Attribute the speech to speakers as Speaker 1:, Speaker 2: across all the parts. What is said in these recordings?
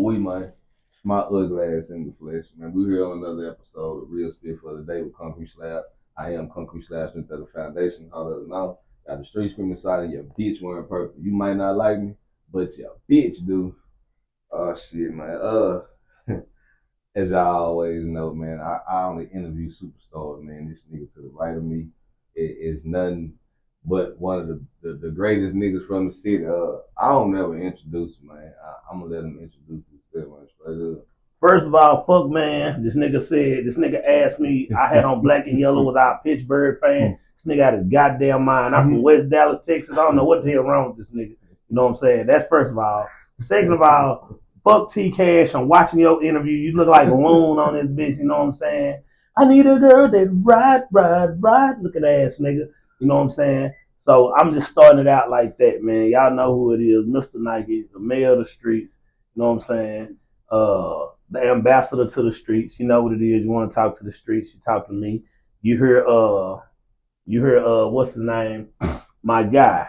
Speaker 1: we, man. My ugly ass in the flesh, man. We here on another episode of Real Spit for the Day with Concrete Slab. I am Concrete Slab Strength of the Foundation. All of us know. Got the street screaming side of your bitch wearing purple. You might not like me, but your bitch do. Oh shit, man. As y'all always know, man, I only interview superstars, man. This nigga to the right of me is nothing but one of the greatest niggas from the city. I don't never introduce him, man. I'm gonna let him introduce himself, man, straight up.
Speaker 2: First of all, fuck man. This nigga asked me, I had on black and yellow without a Pittsburgh fan. This nigga had his goddamn mind. I'm from West Dallas, Texas. I don't know what the hell wrong with this nigga. You know what I'm saying? That's first of all. Second of all, fuck T Cash. I'm watching your interview. You look like a loon on this bitch. You know what I'm saying? I need a girl that ride. Look at that ass nigga. You know what I'm saying? So I'm just starting it out like that, man. Y'all know who it is. Mr. Nike, the mayor of the streets. You know what I'm saying? The ambassador to the streets. You know what it is. You want to talk to the streets, you talk to me. You hear what's his name? My guy.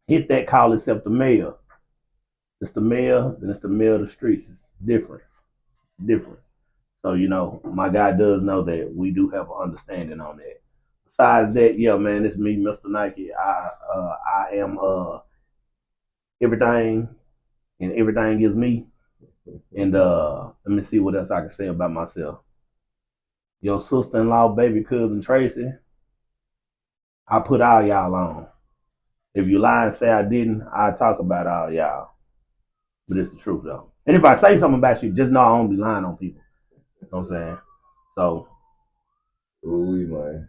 Speaker 2: Hit that call except the mayor. It's the mayor, then it's the mayor of the streets. It's difference. So, you know, my guy does know that we do have an understanding on that. Besides that, yeah, man, it's me, Mr. Nike. I am everything and everything is me. And let me see what else I can say about myself. Your sister-in-law, baby cousin Tracy, I put all y'all on. If you lie and say I didn't, I talk about all y'all. But it's the truth though. And if I say something about you, just know I don't be lying on people. You know what I'm saying? So
Speaker 1: Ooh, man.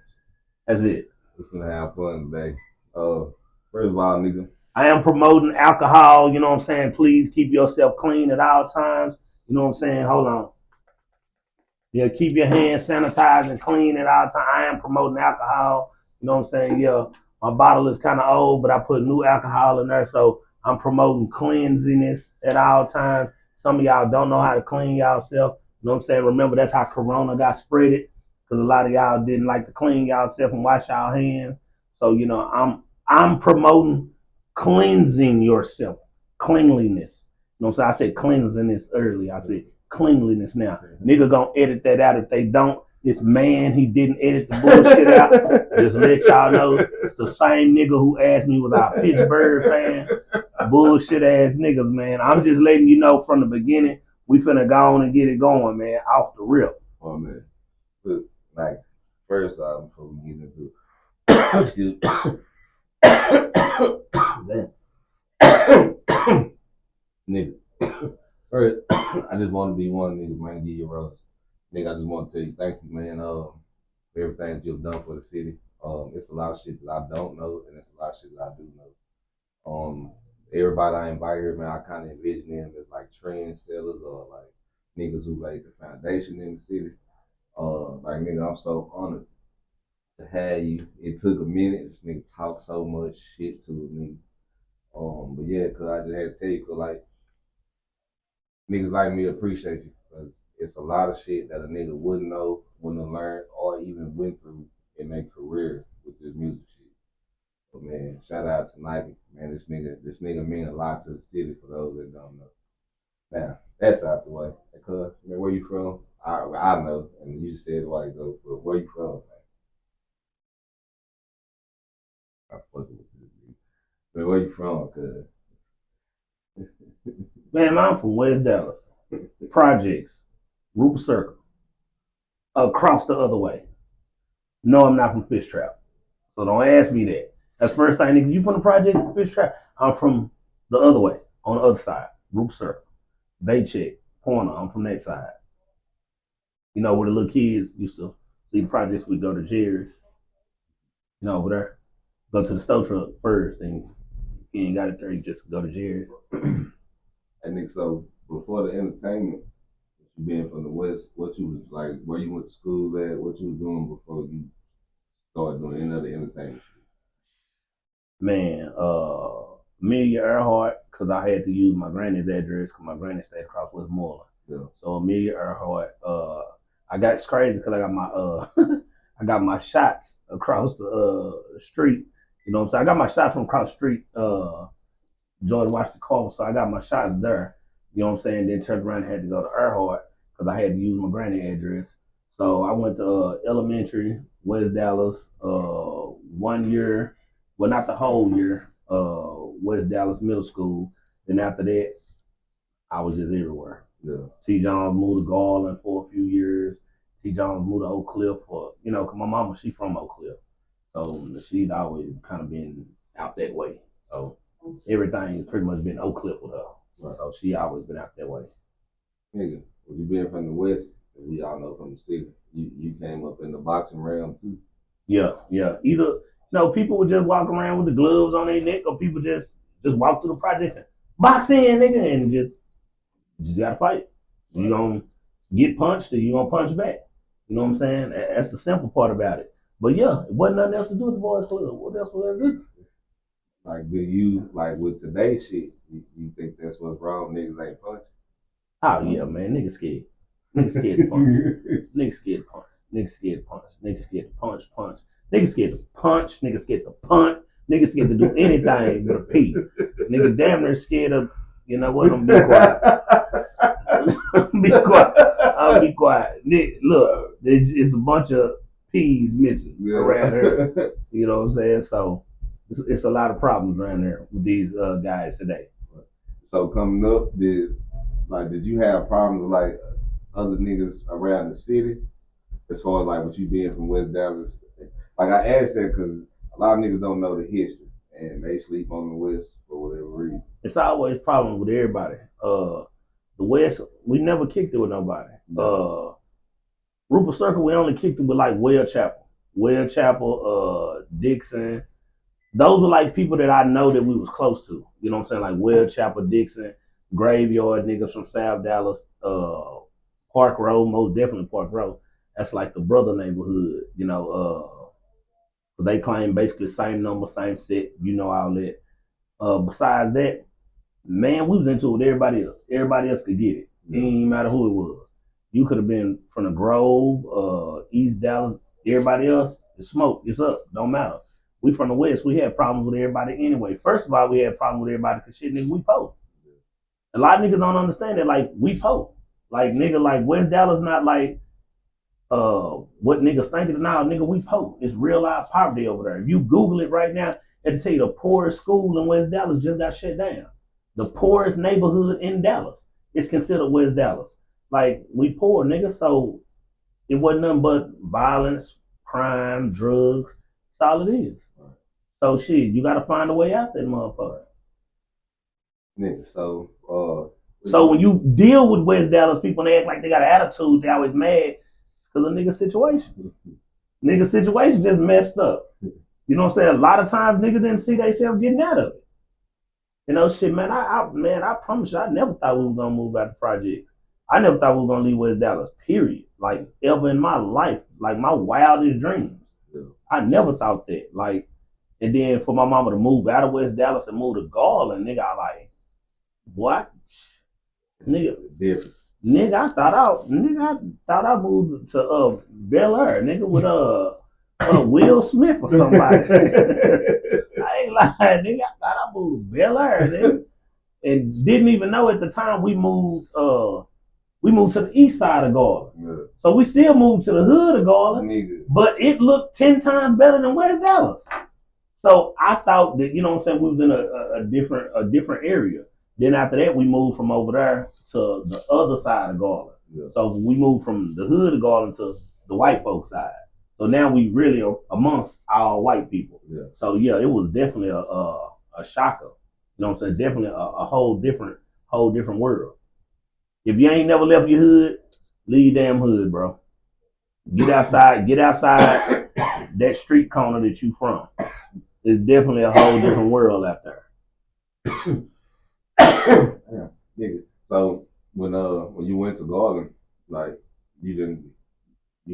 Speaker 2: That's it.
Speaker 1: We're gonna have fun today. First of all, nigga,
Speaker 2: I am promoting alcohol, you know what I'm saying? Please keep yourself clean at all times. You know what I'm saying? Hold on. Yeah, keep your hands sanitized and clean at all times. I am promoting alcohol. You know what I'm saying? Yeah, my bottle is kind of old, but I put new alcohol in there, so I'm promoting cleanliness at all times. Some of y'all don't know how to clean yourself. You know what I'm saying? Remember, that's how Corona got spreaded, because a lot of y'all didn't like to clean yourself and wash y'all hands. So, you know, I'm promoting cleansing yourself, cleanliness. You know what I'm saying? I said cleanliness earlier. I said cleanliness now. Nigga gonna edit that out if they don't. This man, he didn't edit the bullshit out. Just let y'all know, it's the same nigga who asked me was I a Pittsburgh fan. Bullshit ass niggas, man. I'm just letting you know from the beginning, we finna go on and get it going, man, off the rip.
Speaker 1: Oh, man. Look, like, first off, before we get into excuse nigga. First, I just want to be one nigga, man, give you a rose. Nigga, I just want to tell you thank you, man, for everything that you've done for the city. It's a lot of shit that I don't know, and it's a lot of shit that I do know. Everybody I invite here, man, I kind of envision them as like trendsetters or like niggas who laid the foundation in the city. Like nigga, I'm so honored to have you. It took a minute. This nigga talk so much shit to a nigga. But yeah, cause I just had to tell you, cause like niggas like me appreciate you, cause it's a lot of shit that a nigga wouldn't know, wouldn't have learned, or even went through in their career with this music shit. But man, shout out to Nike, man. This nigga mean a lot to the city for those that don't know. Now that's out the way. Cause man, where you from? I know, and you just said why you go, but where you from, man? I fucking with you. Man, where you from? Cause
Speaker 2: Man, I'm from West Dallas. Projects, Rupert Circle, across the other way. No, I'm not from Fish Trap. So don't ask me that. That's the first thing, nigga. You from the project Fish Trap? I'm from the other way, on the other side. Rupert Circle. Baycheck, Corner. I'm from that side. You know, where the little kids used to see the projects, we go to Jerry's. You know, over there. Go to the stove truck first, and if you ain't got it there, you just go to Jerry's.
Speaker 1: and nigga, so before the entertainment, you being from the West, what you was like, where you went to school at, what you was doing before you started doing any other entertainment?
Speaker 2: Man, Amelia Earhart, because I had to use my granny's address because my granny stayed across Westmoreland.
Speaker 1: Yeah.
Speaker 2: So Amelia Earhart, I got it's crazy because I got my I got my shots across the street. You know what I'm saying? I got my shots from across the street, George Washington Carver, so I got my shots there. You know what I'm saying? Then turned around and had to go to Earhart because I had to use my granny address. So I went to elementary, West Dallas, 1 year, well, not the whole year, West Dallas Middle School. Then after that, I was just everywhere.
Speaker 1: Yeah.
Speaker 2: T. Jones moved to Garland for a few years. T. Jones moved to Oak Cliff for, cause my mama, she from Oak Cliff. So she'd always kind of been out that way. So everything has pretty much been Oak Cliff with her. Right. So she always been out that way.
Speaker 1: Nigga, with you being from the West, we all know from the city, you came up in the boxing realm too.
Speaker 2: Yeah. Either people would just walk around with the gloves on their neck, or people just walk through the projects and box in, nigga, and just gotta fight. Right. You gonna get punched, or you gonna punch back. You know what I'm saying? That's the simple part about it. But yeah, it wasn't nothing else to do with the boys' club. What else was there to do?
Speaker 1: Like, do you, like, with today's shit, you think that's what's wrong? Niggas ain't punching?
Speaker 2: Oh, yeah, man. Niggas scared. Niggas scared to punch. Niggas scared to punch. Niggas scared to punch. Niggas scared to punch. Niggas scared to punch. Niggas scared to punt. Niggas scared to do anything but a pee. Niggas damn near scared of, you know what? I'm be quiet. Be quiet. I'll be quiet. Look, it's a bunch of peas missing around here. You know what I'm saying? So it's a lot of problems around there with these guys today.
Speaker 1: So coming up, did you have problems with like other niggas around the city, as far as like with you being from West Dallas? Like, I asked that because a lot of niggas don't know the history and they sleep on the West for whatever reason.
Speaker 2: It's always a problem with everybody. The West, we never kicked it with nobody. Rupert Circle, we only kicked it with like Whale Chapel, Dixon. Those were like people that I know that we was close to. You know what I'm saying? Like Whale Chapel, Dixon, Graveyard niggas from South Dallas, Park Road, most definitely Park Road. That's like the brother neighborhood, they claim basically same number, same set, all that. Besides that, man, we was into it with everybody else. Everybody else could get it. It didn't matter who it was. You could have been from the Grove, East Dallas. Everybody else, it's smoke, it's up, don't matter. We from the West, we had problems with everybody anyway. First of all, we had problems with everybody because shit, nigga, we po. A lot of niggas don't understand that, like, we po. Like, nigga, like, West Dallas not like what niggas thinking now, nigga, we po. It's real life poverty over there. If you Google it right now, it'll tell you the poorest school in West Dallas just got shut down. The poorest neighborhood in Dallas is considered West Dallas. Like, we poor, nigga, so it wasn't nothing but violence, crime, drugs. That's all it is. So shit, you gotta find a way out that motherfucker.
Speaker 1: Nigga, so
Speaker 2: when you deal with West Dallas people and they act like they got an attitude, they always mad because of nigga situations. Nigga situations just messed up. You know what I'm saying? A lot of times niggas didn't see themselves getting out of it. Shit, man, I promise you, I never thought we were gonna move out the projects. I never thought we were gonna leave West Dallas, period. Like, ever in my life, like my wildest dreams. Yeah. I never thought that. Like, and then for my mama to move out of West Dallas and move to Garland, nigga, I like, what? Nigga, I thought I moved to Bel Air, nigga, with Will Smith or somebody. I ain't lying, nigga. I thought I moved to Bel Air, nigga, and didn't even know at the time we moved to the east side of Garland. Yeah. So we still moved to the hood of Garland, nigga. But it looked 10 times better than West Dallas. So I thought that, you know what I'm saying, we was in a different area. Then after that, we moved from over there to the other side of Garland. Yeah. So we moved from the hood of Garland to the white folks side. So now we really are amongst all white people. Yeah. So yeah, it was definitely a shocker. You know what I'm saying? Definitely a whole different world. If you ain't never left your hood, leave your damn hood, bro. Get outside that street corner that you from. It's definitely a whole different world out there.
Speaker 1: Yeah, nigga. So when you went to Garland, like, you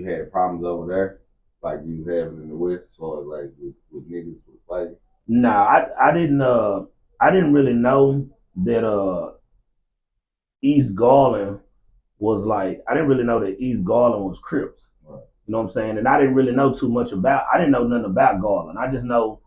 Speaker 1: had problems over there, like you was having in the West, as far as like with niggas with fighting?
Speaker 2: Nah, I didn't really know that East Garland was like, I didn't really know that East Garland was Crips. Right. You know what I'm saying? And I didn't really know too much I didn't know nothing about Garland. I just know,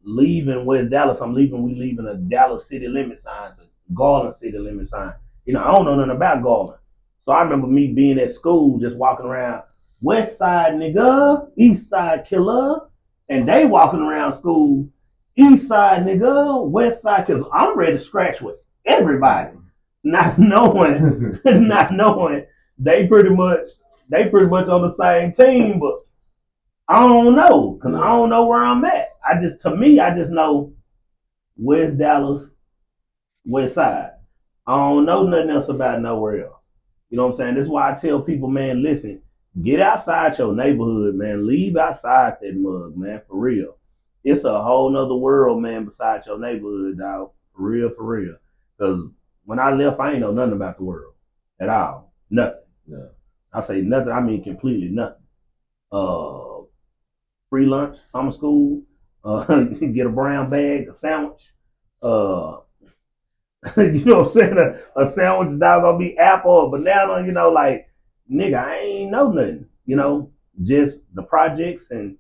Speaker 2: leaving West Dallas, we leaving a Dallas city limit sign Garland city limit sign. You know, I don't know nothing about Garland. So I remember me being at school, just walking around, West Side nigga, East Side killer, and they walking around school, East Side nigga, West Side, because I'm ready to scratch with everybody, not knowing, not knowing they pretty much on the same team, but I don't know because I don't know where I'm at. I just know West Dallas, West Side. I don't know nothing else about nowhere else. You know what I'm saying? That's why I tell people, man, listen, get outside your neighborhood, man. Leave outside that mug, man, for real. It's a whole nother world, man, besides your neighborhood, dog. For real, for real. Because when I left, I ain't know nothing about the world at all. Nothing.
Speaker 1: Yeah.
Speaker 2: I say nothing, I mean completely nothing. Uh, Free lunch, summer school, get a brown bag, a sandwich. Uh, you know what I'm saying? A sandwich is not gonna be apple or banana, you know, like nigga, I ain't know nothing, you know, just the projects and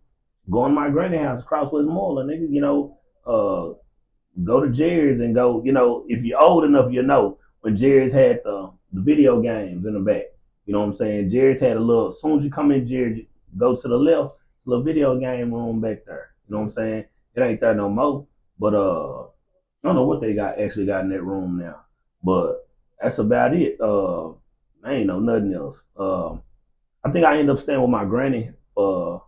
Speaker 2: going to my granny house across Westmoreland, nigga, you know, go to Jerry's and go, you know, if you're old enough, you know, when Jerry's had the video games in the back. You know what I'm saying? Jerry's had a little, as soon as you come in Jerry's, go to the left, little video game room back there. You know what I'm saying? It ain't there no more. But I don't know what they got in that room now. But that's about it. I ain't know nothing else. I think I ended up staying with my granny. When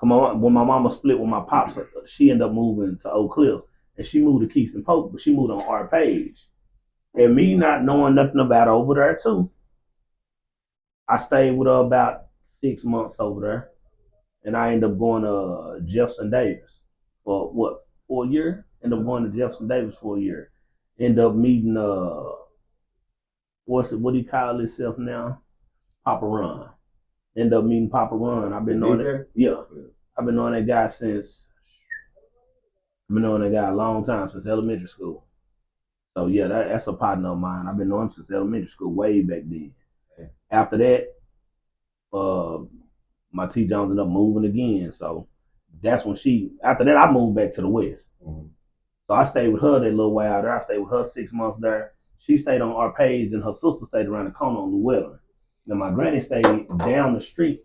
Speaker 2: my mama split with my pops, she ended up moving to Oak Cliff, and she moved to Keystone Pope, but she moved on our page. And me not knowing nothing about her over there too, I stayed with her about 6 months over there, and I ended up going to Jefferson Davis for what 4 year. Ended up going to Jefferson Davis for a year. Ended up meeting what do you call himself now? Papa Ron. Ended up meeting Papa Ron. I've been knowing it. Yeah. I've been knowing that guy since I've been knowing that guy a long time, since elementary school. So yeah, that's a partner of mine. I've been knowing him since elementary school, way back then. After that, my T Jones ended up moving again. So that's when after that I moved back to the West. Mm-hmm. So I stayed with her that little while there. I stayed with her 6 months there. She stayed on our page, and her sister stayed around the corner on Llewellyn. Now my granny stayed down the street.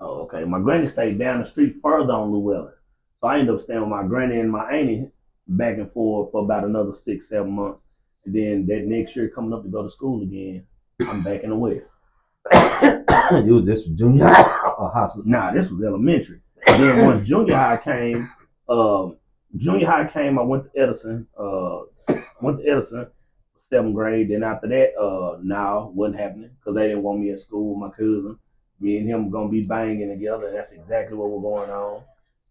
Speaker 2: Oh, okay. My granny stayed down the street further on Llewellyn. So I ended up staying with my granny and my auntie back and forth for about another 6-7 months. And then that next year coming up to go to school again, I'm back in the West.
Speaker 1: You was this junior high or high school?
Speaker 2: Nah, this was elementary. And then once junior high came, I went to Edison. Went to Edison, 7th grade. Then after that, no, wasn't happening because they didn't want me at school with my cousin. Me and him were gonna be banging together. That's exactly what was going on.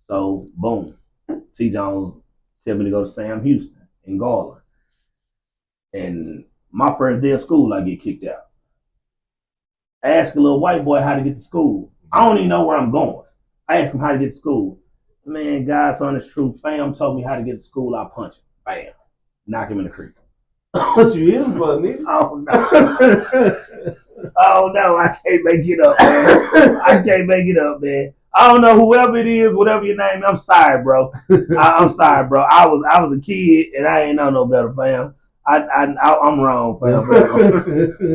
Speaker 2: So boom, T. Jones tell me to go to Sam Houston in Garland. And my first day of school, I get kicked out. Ask a little white boy how to get to school. I don't even know where I'm going. I asked him how to get to school. Man, God's honest truth. Fam told me how to get to school. I punch him. Bam. Knock him in the creek.
Speaker 1: What you is for, nigga?
Speaker 2: Oh no. Oh no, I can't make it up, man. I can't make it up, man. I don't know whoever it is, whatever your name. I'm sorry, bro. I'm sorry, bro. I was a kid and I ain't know no better, fam. I'm wrong, fam.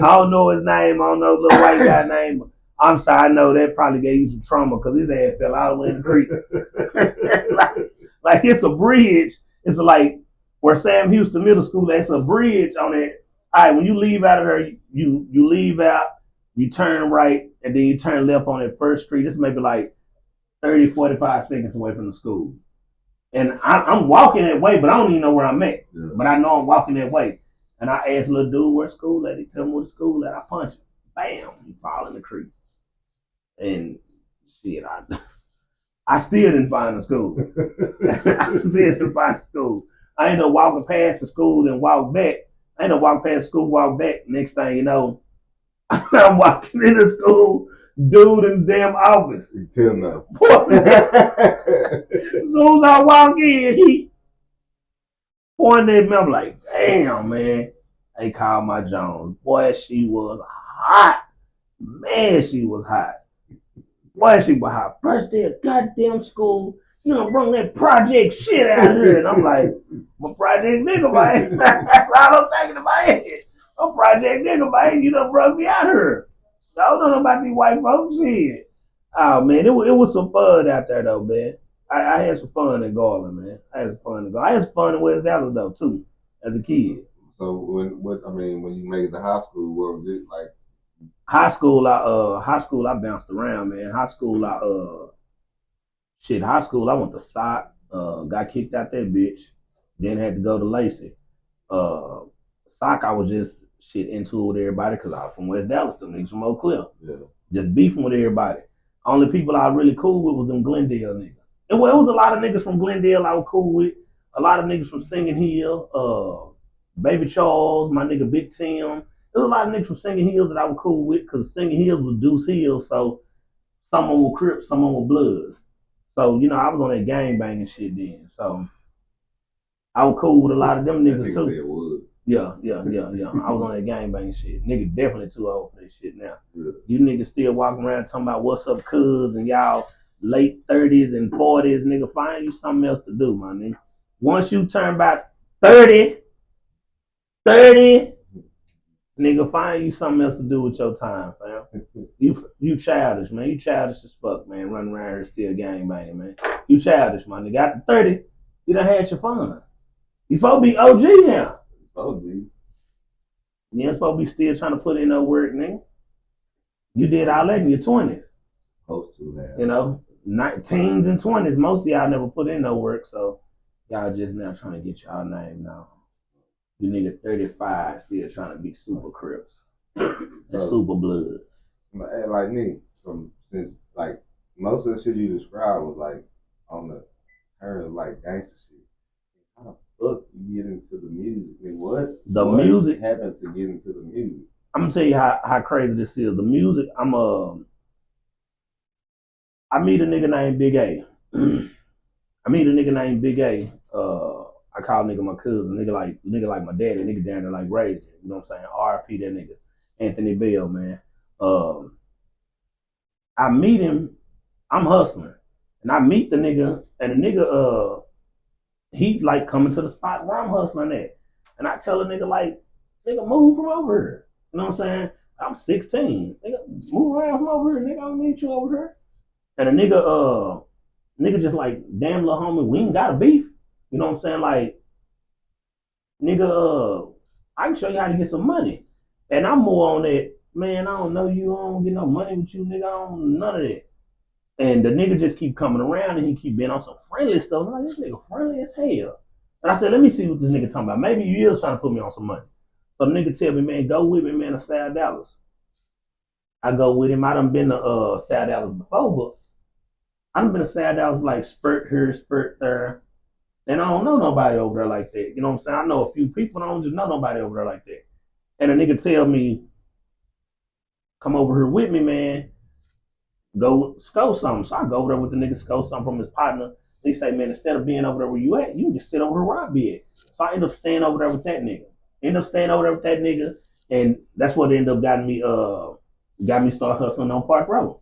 Speaker 2: I don't know his name. I don't know the little white guy name. I'm sorry. I know that probably gave you some trauma because his ass fell all the way in the creek. like it's a bridge. It's like where Sam Houston Middle School. That's a bridge on it. All right, when you leave out of there, you leave out, you turn right, and then you turn left on that first street. It's maybe like 30, 45 seconds away from the school. And I'm walking that way, but I don't even know where I'm at. Yeah. But I know I'm walking that way. And I asked little dude where school at. He tell me where the school at. I punch him. Bam, he fall in the creek. And shit, I still didn't find the school. I still didn't find the school. I ended up walking past the school and walk back. I ended up walking past school, walk back. Next thing you know, I'm walking into school, dude in the damn office.
Speaker 1: You tell me.
Speaker 2: As soon as I walk in, he pointed at me. I'm like, damn, man. They called my Jones. Boy, she was hot. Man, she was hot. Boy, she was hot. First day of goddamn school, You know, bring that project shit out here. And I'm like, I'm a project nigga, man. That's all I'm thinking in my head. I'm a project nigga, man. You done brought me out here. I don't know about these white folks shit. Oh man, it was some fun out there though, man. I had some fun in Garland, man. I had some fun in Garland. I had some fun in West Dallas though too, as a kid.
Speaker 1: So when you made it to high school, what was it like?
Speaker 2: High school I bounced around, man. High school I went to SOC, got kicked out that bitch, then had to go to Lacey. Uh SOC I was just shit into it with everybody because I was from West Dallas, them niggas from Oak Cliff.
Speaker 1: Yeah.
Speaker 2: Just beefing with everybody. Only people I was really cool with was them Glendale niggas. It was a lot of niggas from Glendale I was cool with. A lot of niggas from Singing Hill, Baby Charles, my nigga Big Tim. There was a lot of niggas from Singing Hills that I was cool with because Singing Hills was Deuce Hill, so someone was Crips, someone was Bloods. So, you know, I was on that gang banging shit then. So I was cool with a lot of them
Speaker 1: That
Speaker 2: niggas
Speaker 1: nigga
Speaker 2: too.
Speaker 1: said wood.
Speaker 2: Yeah. I was on that gang banging shit. Nigga definitely too old for that shit now.
Speaker 1: Yeah.
Speaker 2: You niggas still walking around talking about what's up, cuz, and y'all late 30s and 40s, nigga. Find you something else to do, my nigga. Once you turn about 30, nigga, find you something else to do with your time, fam. You childish, man. You childish as fuck, man. Running around here still gang banging, man. You childish, my nigga. After 30, you done had your fun. You supposed to be OG now.
Speaker 1: Supposed to be.
Speaker 2: You ain't supposed to be still trying to put in no work, nigga. You did all that in your 20s.
Speaker 1: Supposed to, man.
Speaker 2: You know, teens and 20s. Most of y'all never put in no work, so y'all just now trying to get y'all name now. You nigga 35 still trying to be super Crips and super Bloods.
Speaker 1: Like me, since like most of the shit you described was like on the terms of like gangster shit. How the fuck you get into the music? Like, what
Speaker 2: music
Speaker 1: happened to get into the music?
Speaker 2: I'm gonna tell you how crazy this is. The music, I meet a nigga named Big A. I meet a nigga named Big A. I call nigga my cousin, nigga like my daddy, nigga down there like raising. You know what I'm saying? R.I.P. that nigga, Anthony Bell, man. I meet him. I'm hustling, and I meet the nigga, and the nigga, he like coming to the spot where I'm hustling at, and I tell the nigga like, nigga move from over here. You know what I'm saying? I'm 16. Nigga, move around from over here, nigga. I don't need you over here. And a nigga just like, damn little homie, we ain't got a beef. You know what I'm saying? Like, nigga, I can show you how to get some money. And I'm more on that, man, I don't know you, I don't get no money with you, nigga, I don't none of that. And the nigga just keep coming around and he keep being on some friendly stuff. I'm like, this nigga friendly as hell. And I said, let me see what this nigga talking about. Maybe you is trying to put me on some money. So the nigga tell me, man, go with me, man, to South Dallas. I go with him. I done been to South Dallas before, but I done been to South Dallas like spurt here, spurt there. And I don't know nobody over there like that. You know what I'm saying? I know a few people, but I don't just know nobody over there like that. And a nigga tell me, come over here with me, man. Go score something. So I go over there with the nigga, score something from his partner. He say, man, instead of being over there where you at, you can just sit over here where I be at. So I end up staying over there with that nigga. And that's what ended up got me start hustling on Park Road.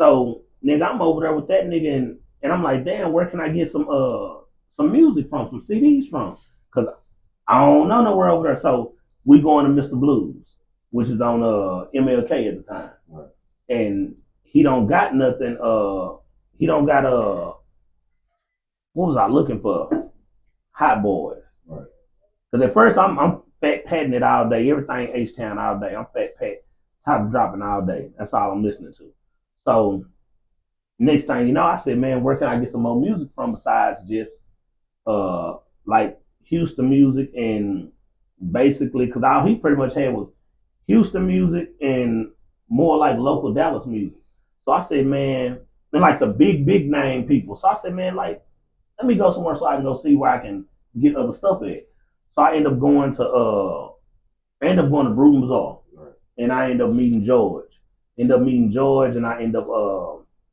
Speaker 2: So nigga, I'm over there with that nigga and I'm like, damn, where can I get some music from, some CDs from? Cause I don't know nowhere over there. So we going to Mr. Blues, which is on MLK at the time.
Speaker 1: Right.
Speaker 2: And he don't got nothing, he don't got what was I looking for? Hot Boys.
Speaker 1: Right.
Speaker 2: Cause at first I'm fat patting it all day, everything H-Town all day. I'm fat pat, top dropping all day. That's all I'm listening to. So next thing you know, I said, man, where can I get some more music from besides just like Houston music and basically because all he pretty much had was Houston music and more like local Dallas music. So I said, man, and like the big name people. So I said, man, like, let me go somewhere so I can go see where I can get other stuff at. So I end up going to Bruton Bazaar.
Speaker 1: Right.
Speaker 2: And I end up meeting George. And I end up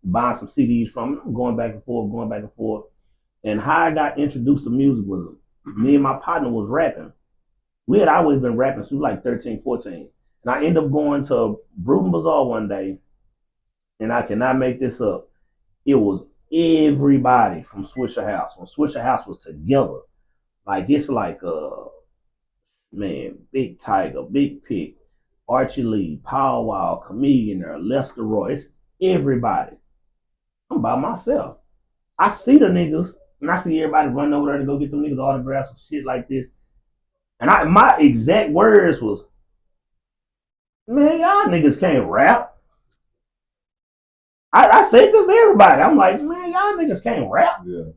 Speaker 2: buying some CDs from him. I'm going back and forth. And how I got introduced to music was me and my partner was rapping. We had always been rapping since we were like 13, 14. And I end up going to Bruton Bazaar one day, and I cannot make this up. It was everybody from Swisher House. When Swisher House was together, like it's like man, Big Tiger, Big Pick, Archie Lee, Power Wall, Comedian there, Lester Royce, everybody. I'm by myself. I see the niggas, and I see everybody running over there to go get them niggas autographs and shit like this. And my exact words was, man, y'all niggas can't rap. I said this to everybody. I'm like, man, y'all niggas can't rap.
Speaker 1: Yeah.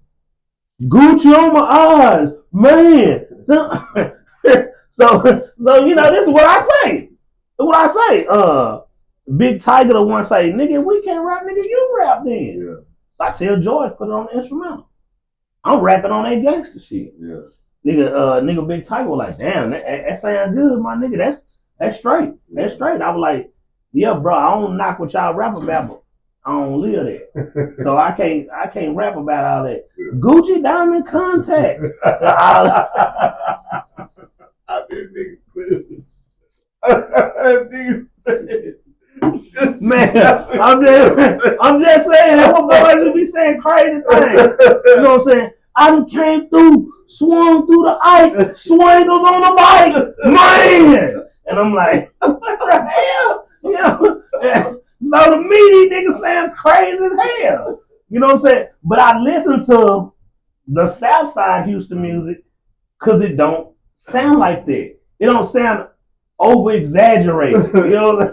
Speaker 2: Gucci on my eyes, man. So you know, this is what I say. This is what I say. Big Tiger the one say, nigga, we can't rap, nigga, you rap then.
Speaker 1: Yeah.
Speaker 2: So I tell George, put it on the instrumental. I'm rapping on that gangster shit.
Speaker 1: Yeah.
Speaker 2: Nigga Big Tiger was like, damn, that sound good, my nigga. That's straight. That's straight. I was like, yeah, bro, I don't knock what y'all rap about, but I don't live there. So I can't rap about all that. Gucci diamond contacts.
Speaker 1: I didn't think it
Speaker 2: Man, I'm just saying, that what boys would be saying crazy things. You know what I'm saying? I done came through, swung through the ice, swangles on the bike, man. And I'm like, what the hell? You know? So to me, these niggas sound crazy as hell. You know what I'm saying? But I listen to the Southside Houston music because it don't sound like that. It don't sound over exaggerated. You know what I'm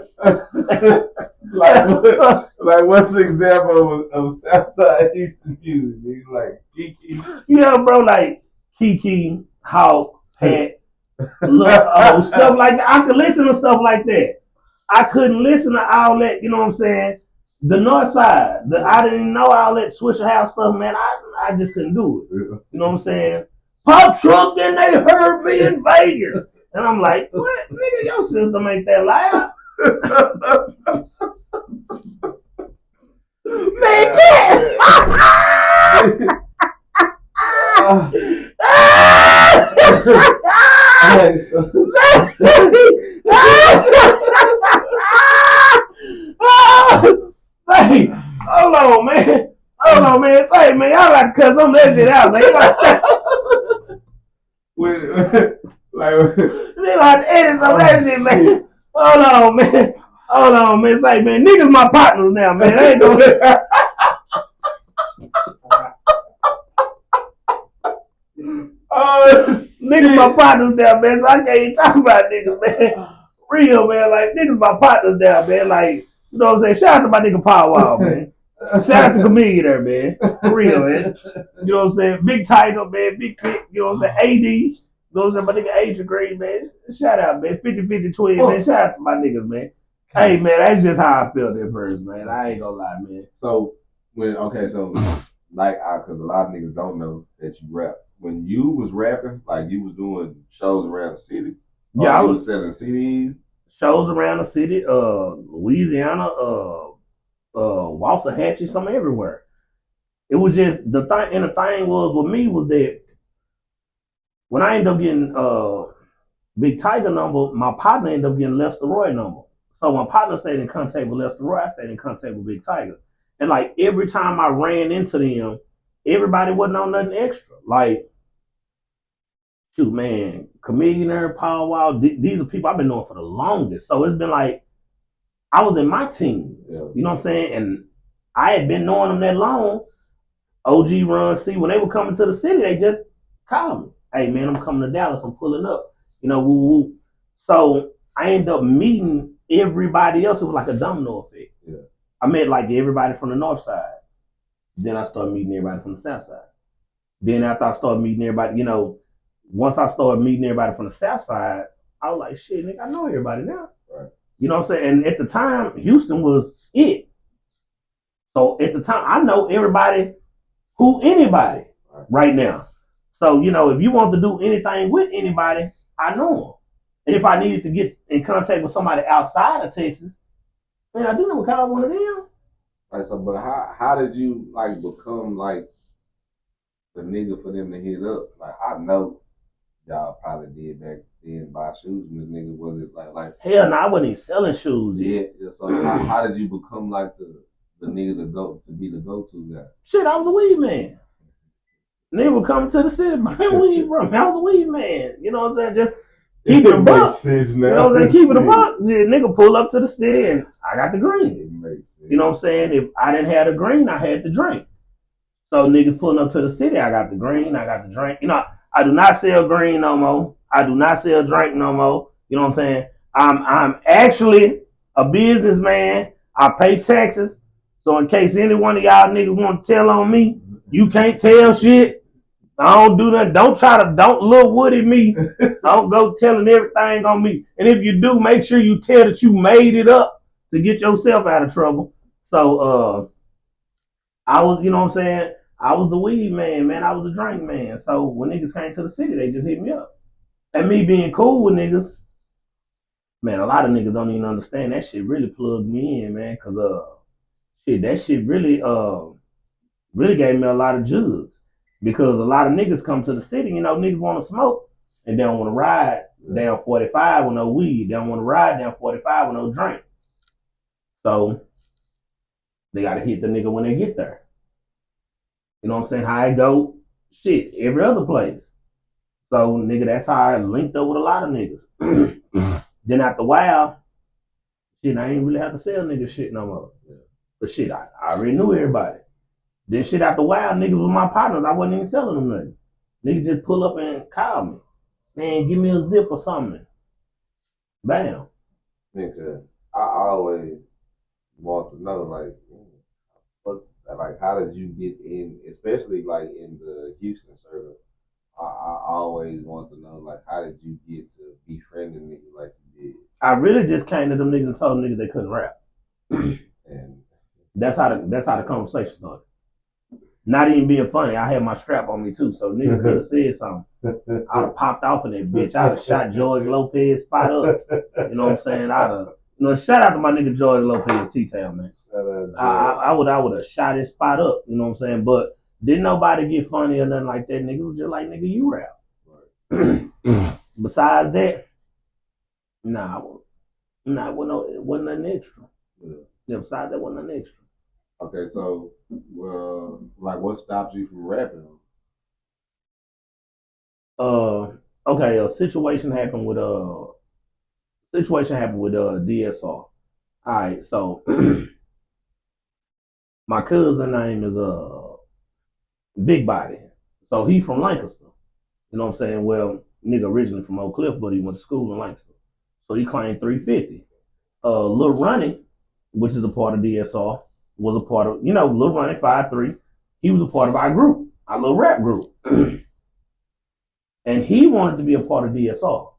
Speaker 1: like what's the example of Southside Houston music? Like Kiki?
Speaker 2: Yeah, bro, like Kiki, Hawk, Pat, stuff like that. I could listen to stuff like that. I couldn't listen to all that, you know what I'm saying? The North Side, I didn't know all that Swisher House stuff, man. I just couldn't do it. You know what I'm saying? Pop truck, and they heard me in Vegas. And I'm like, what? Nigga, your system ain't that loud. Man, Hey, hold on, man. Say, man, y'all like to cut some of that shit out, man. They like to edit some of that shit, man. Hold on, man. Say, man, niggas my partners now, man. I ain't gonna... niggas my partners now, man. So I can't even talk about niggas, man. Real, man. Like, niggas my partners now, man. Like, you know what I'm saying? Shout out to my nigga Power Wall, man. Shout out to Comedian there, man. For real, man. You know what I'm saying? Big Tiger, man. Big Pick, you know what I'm saying? AD. You know what I'm saying? My nigga Adrian Green, man. Shout out, man. 50-50 twins, man. Shout out to my niggas, man. Hey, man, that's just how I felt at first, man. I ain't gonna lie, man.
Speaker 1: So, like, because a lot of niggas don't know that you rap. When you was rapping, like you was doing shows around the city.
Speaker 2: Yeah, I was
Speaker 1: selling CDs.
Speaker 2: Shows around the city, Louisiana, Waxahachie, some everywhere. It was just the thing, and the thing was with me was that when I ended up getting Big Tiger number, my partner ended up getting Lester Roy number. So my partner stayed in contact with Lester Roy, I stayed in contact with Big Tiger. And like every time I ran into them, everybody wasn't on nothing extra. Like, shoot, man, Comedian, Power Wall, these are people I've been knowing for the longest. So it's been like, I was in my team. Yeah. You know what I'm saying? And I had been knowing them that long. OG Run C, when they were coming to the city, they just called me. Hey, man, I'm coming to Dallas. I'm pulling up. You know, woo woo. So I ended up meeting everybody else. It was like a domino effect. Yeah. I met like everybody from the north side. Then I started meeting everybody from the south side. Then after I started meeting everybody, you know, once I started meeting everybody from the south side, I was like, shit, nigga, I know everybody now. Right. You know what I'm saying? And at the time, Houston was it. So at the time, I know everybody who anybody right now. So, you know, if you want to do anything with anybody, I know them. And if I needed to get in contact with somebody outside of Texas, man, I do know call one of them.
Speaker 1: Right, so, but how did you, like, become, like, the nigga for them to hit up? Like, I know y'all probably did back then buy shoes, and this nigga was it like
Speaker 2: hell no, I wasn't even selling shoes yet.
Speaker 1: Yeah, so how did you become like the the nigga to be the go-to guy.
Speaker 2: Shit, I was a weed man. Nigga would come to the city, bring weed from me. I was a weed man. You know what I'm saying? Just keep it a buck. You know what I'm saying? Keep it a buck. Nigga pull up to the city and I got the green.
Speaker 1: It makes sense.
Speaker 2: You know what I'm saying? If I didn't have the green, I had the drink. So niggas pulling up to the city, I got the green, I got the drink. You know, I do not sell green no more. I do not sell drink no more. You know what I'm saying? I'm actually a businessman. I pay taxes. So in case any one of y'all niggas want to tell on me, you can't tell shit. I don't do that. Don't Lil Woody me. Don't go telling everything on me. And if you do, make sure you tell that you made it up to get yourself out of trouble. So I was, you know what I'm saying? I was the weed man. I was the drink man. So when niggas came to the city, they just hit me up. And me being cool with niggas, man, a lot of niggas don't even understand that shit really plugged me in, man. Cause that shit really gave me a lot of jugs. Because a lot of niggas come to the city, you know, niggas want to smoke and they don't want to ride down 45 with no weed. They don't want to ride down 45 with no drink. So they got to hit the nigga when they get there. You know what I'm saying? How I go, shit, every other place. So, nigga, that's how I linked up with a lot of niggas. Then after a while, shit, I ain't really have to sell niggas shit no more. But shit, I already knew everybody. Then shit, after a while, niggas was my partners. I wasn't even selling them nothing. Niggas just pull up and call me. Man, give me a zip or something. Bam.
Speaker 1: Because I always want to know, like, how did you get in, especially like in the Houston circle? I always want to know, like, how did you get to befriending niggas like you did?
Speaker 2: I really just came to them niggas and told them niggas they couldn't rap.
Speaker 1: And
Speaker 2: that's how the conversation started. Not even being funny, I had my strap on me too, so nigga could have said something. I'd have popped off in that bitch. I'd have shot George Lopez spot up. You know what I'm saying? Shout out to my nigga George Lopez T-Town, man. I would have shot his spot up. You know what I'm saying? But didn't nobody get funny or nothing like that. Nigga it was just like, nigga, you rap. Right. Besides that, it wasn't nothing extra. Yeah, besides that, wasn't nothing extra.
Speaker 1: Okay, so, like, what stops you from rapping?
Speaker 2: Okay, a situation happened with DSR. All right, so my cousin name is Big Body. So he from Lancaster. You know what I'm saying? Well, nigga originally from Oak Cliff, but he went to school in Lancaster. So he claimed 350. Lil Ronnie, which is a part of DSR, was a part of, Lil Ronnie 5'3". He was a part of our group, our little rap group. And he wanted to be a part of DSR.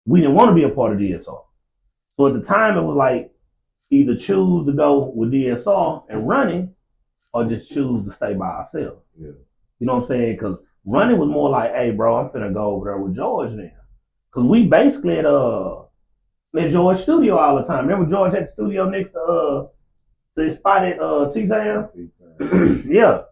Speaker 2: We didn't want to be a part of DSR. So at the time, it was like either choose to go with DSR and running, or just choose to stay by ourselves. Yeah. You know what I'm saying? Because running was more like, hey, bro, I'm finna go over there with George now. Because we basically at George's studio all the time. Remember George had the studio next to his spot at T-Town? Yeah.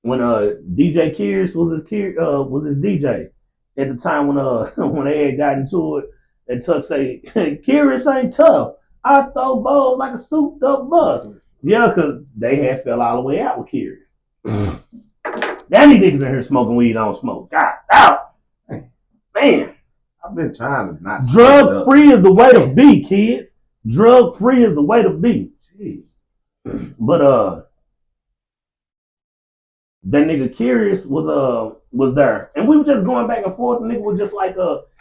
Speaker 2: When DJ Kears was his DJ. At the time when they had gotten into it, and Tuck say, Kears ain't tough. I throw balls like a souped up bus. Yeah, because they had fell all the way out with Kears. That niggas in here smoking weed, I don't smoke. God out. Man.
Speaker 1: I've been trying to not.
Speaker 2: Drug free is the way to be, kids. Drug free is the way to be.
Speaker 1: Jeez.
Speaker 2: But that nigga Curious was there, and we were just going back and forth. The nigga was just like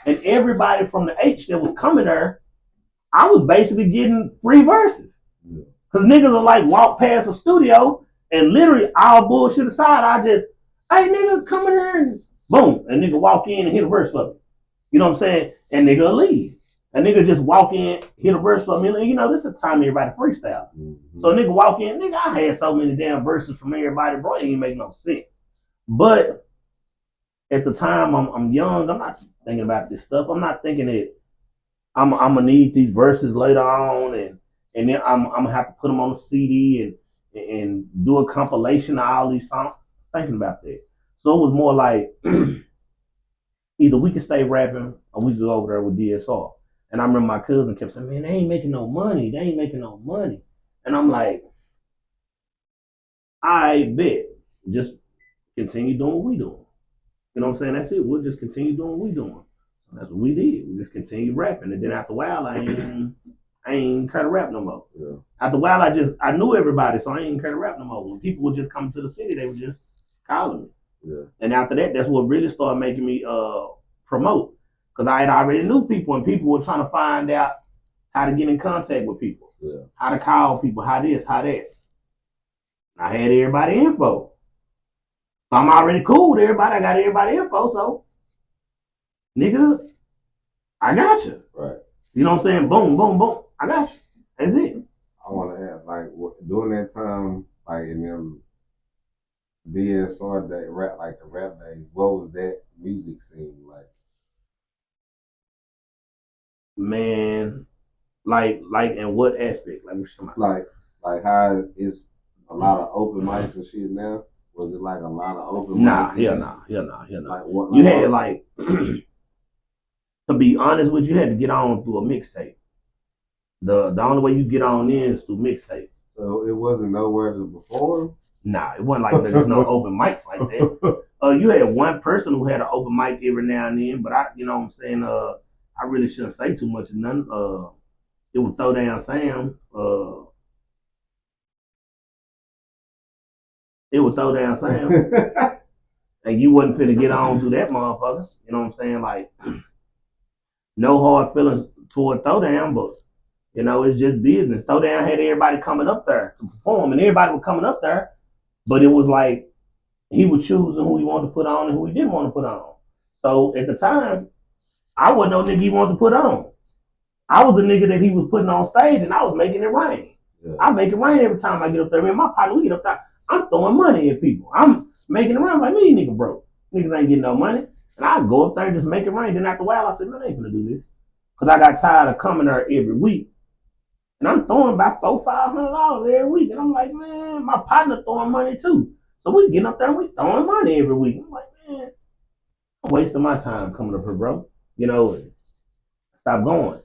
Speaker 2: and everybody from the H that was coming there, I was basically getting free verses. Cause niggas will like walk past the studio and literally all bullshit aside, I just, hey nigga, come in here and boom, and nigga walk in and hit a verse for me. You know what I'm saying? And nigga leave. A nigga just walk in, hit a verse for me. This is the time everybody freestyle. Mm-hmm. So nigga walk in, nigga, I had so many damn verses from everybody, bro, it ain't make no sense. But at the time, I'm young. I'm not thinking about this stuff. I'm not thinking that I'm gonna need these verses later on, and then I'm gonna have to put them on a CD and do a compilation of all these songs. Thinking about that. So it was more like either we could stay rapping or we could go over there with DSR. And I remember my cousin kept saying, man, they ain't making no money. And I'm like, I bet. Just continue doing what we doing. You know what I'm saying? That's it. We'll just continue doing what we doing. So that's what we did. We just continued rapping. And then after a while, I ain't care to rap no more.
Speaker 1: Yeah.
Speaker 2: After a while, I knew everybody, so I ain't care to rap no more. When people would just come to the city, they would just calling me.
Speaker 1: Yeah.
Speaker 2: And after that, that's what really started making me promote. Because I had already knew people, and people were trying to find out how to get in contact with people, how to call people, how this, how that. I had everybody info. So I'm already cool with everybody. I got everybody info, so nigga, I got you.
Speaker 1: Right.
Speaker 2: You know what I'm saying? Boom, boom, boom. I got you. That's it.
Speaker 1: I want to ask, like, during that time, like in them BSR day, like the rap days, what was that music scene like?
Speaker 2: Man, like in what aspect? Like what you
Speaker 1: like how it's a lot of open mics and shit now. Was it like a lot of open
Speaker 2: Nah,
Speaker 1: mics?
Speaker 2: Nah.
Speaker 1: Like what?
Speaker 2: You had like, to be honest with you, you had to get on through a mixtape. The only way you get on in is through mixtape.
Speaker 1: So it wasn't nowhere to perform?
Speaker 2: Nah, it wasn't like there's no open mics like that. You had one person who had an open mic every now and then, but you know what I'm saying, I really shouldn't say too much of none. It was Throw Down Sam. It was Throw Down Sam. And you wasn't finna get on through that motherfucker. You know what I'm saying? Like, no hard feelings toward Throwdown, but you know, it's just business. Throwdown had everybody coming up there to perform, and everybody was coming up there, but it was like he was choosing who he wanted to put on and who he didn't want to put on. So at the time, I wasn't no nigga he wanted to put on. I was the nigga that he was putting on stage, and I was making it rain. Yeah. I make it rain every time I get up there. Man, my partner, we get up there, I'm throwing money at people. I'm making it rain like me, nigga broke. Niggas ain't getting no money. And I go up there and just make it rain. Then after a while, I said, man, I ain't gonna do this. Because I got tired of coming there every week. And I'm throwing about $400-500 every week. And I'm like, man, my partner throwing money too. So we get up there and we throwing money every week. I'm like, man, I'm wasting my time coming up here, bro. You know, stop going.